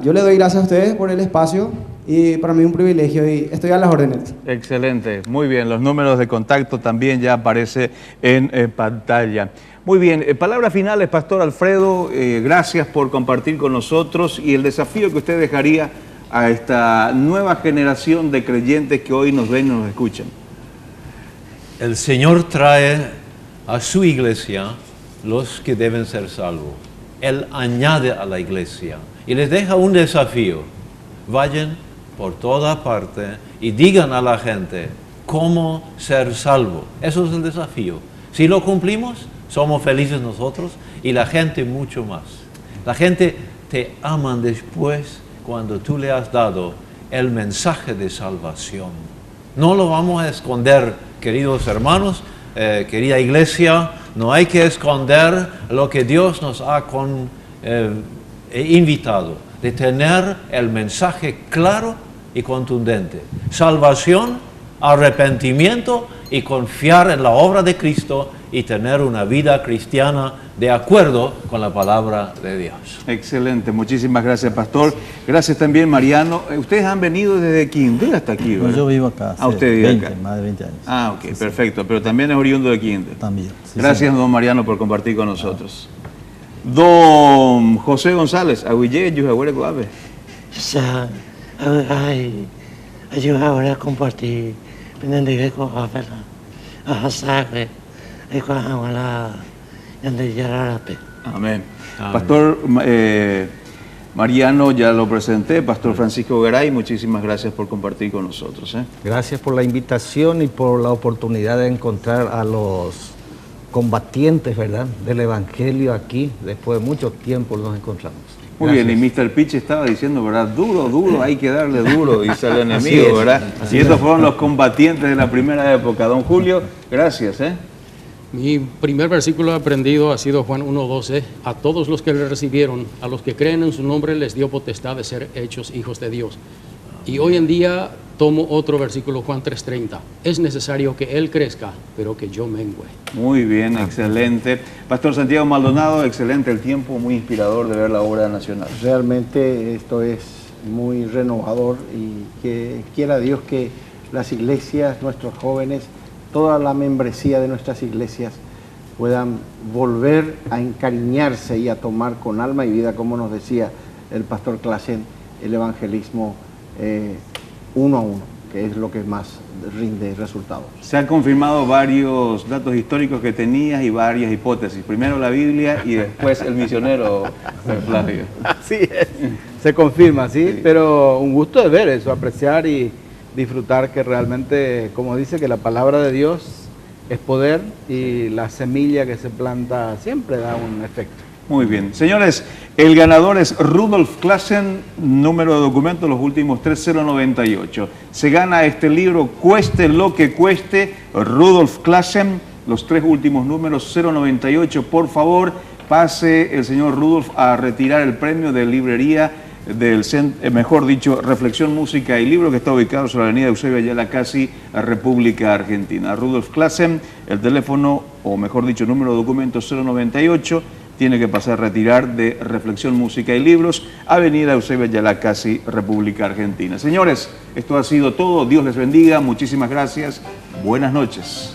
Yo le doy gracias a ustedes por el espacio y para mí un privilegio y estoy a las órdenes. Excelente, muy bien. Los números de contacto también ya aparecen en pantalla. Muy bien, palabras finales, Pastor Alfredo. Gracias por compartir con nosotros y el desafío que usted dejaría a esta nueva generación de creyentes que hoy nos ven y nos escuchan. El Señor trae a su iglesia los que deben ser salvos. Él añade a la iglesia y les deja un desafío. Vayan por toda parte y digan a la gente cómo ser salvo. Eso es el desafío. Si lo cumplimos, somos felices nosotros y la gente mucho más. La gente te ama después cuando tú le has dado el mensaje de salvación. No lo vamos a esconder, queridos hermanos, querida iglesia. No hay que esconder lo que Dios nos ha invitado, de tener el mensaje claro y contundente. Salvación, arrepentimiento y confiar en la obra de Cristo y tener una vida cristiana de acuerdo con la palabra de Dios. Excelente, muchísimas gracias, Pastor. Gracias también, Mariano. Ustedes han venido desde Kinder hasta aquí, ¿verdad? No, yo vivo acá. Usted vive acá. Más de 20 años. Ok, sí, perfecto. Pero también es oriundo de Kinder. También. Sí, gracias, don Mariano, por compartir con nosotros. Don José González, Aguille, Yujahuere Coabe. Yo ahora compartir, pendiente con a sabe, con Amén. Pastor Mariano, ya lo presenté. Pastor Francisco Garay, muchísimas gracias por compartir con nosotros. Gracias por la invitación y por la oportunidad de encontrar a los combatientes, ¿verdad?, del Evangelio aquí. Después de mucho tiempo nos encontramos. Muy bien, y Mr. Pitch estaba diciendo, ¿verdad? Duro, duro, hay que darle duro, dice el enemigo, ¿verdad? Y estos fueron los combatientes de la primera época. Don Julio, gracias, Mi primer versículo aprendido ha sido Juan 1:12. A todos los que le recibieron, a los que creen en su nombre, les dio potestad de ser hechos hijos de Dios. Y hoy en día tomo otro versículo, Juan 3:30. Es necesario que Él crezca, pero que yo mengüe. Muy bien, excelente. Pastor Santiago Maldonado, excelente el tiempo, muy inspirador de ver la obra nacional. Realmente esto es muy renovador y que quiera Dios que las iglesias, nuestros jóvenes, toda la membresía de nuestras iglesias puedan volver a encariñarse y a tomar con alma y vida, como nos decía el pastor Clasen, el evangelismo uno a uno, que es lo que más rinde resultados. Se han confirmado varios datos históricos que tenías y varias hipótesis. Primero la Biblia y después el misionero, Flavio. Así es, se confirma, ¿sí? Pero un gusto de ver eso, apreciar y disfrutar que realmente, como dice, que la palabra de Dios es poder y la semilla que se planta siempre da un efecto. Muy bien. Señores, el ganador es Rudolf Classen, número de documento, los últimos 3098. Se gana este libro, cueste lo que cueste, Rudolf Classen, los tres últimos números, 098. Por favor, pase el señor Rudolf a retirar el premio de librería del mejor dicho, Reflexión, Música y Libro, que está ubicado sobre la avenida Eusebio Ayala, casi a República Argentina. Rudolf Classen, el teléfono, o mejor dicho, número de documento 098, tiene que pasar a retirar de Reflexión, Música y Libros, avenida Eusebio Ayala, casi República Argentina. Señores, esto ha sido todo. Dios les bendiga. Muchísimas gracias. Buenas noches.